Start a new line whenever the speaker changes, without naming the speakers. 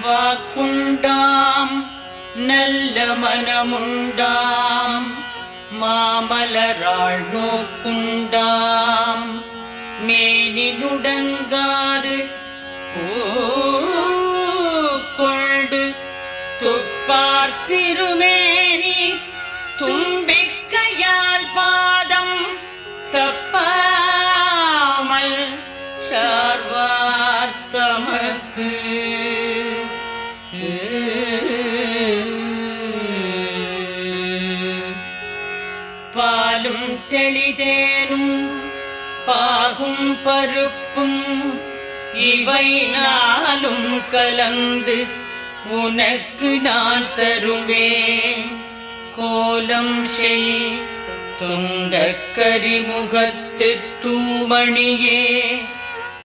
வாக்குண்டாம் நல்ல மனமுண்டாம் மாமலராள் நோக்குண்டாம் மேனி நுடங்காது கொண்டு துப்பார் திருமேனி தும்பிக்கையால் பாதம் தப்பாமல் சார்வார் தமக்கு பாலும் தெளிதேனும் பாகும் பருப்பும் இவை நாளும் கலந்து உனக்கு நான் தருவேன் கோலம் செய் துங்கக் கரிமுகத்து தூமணியே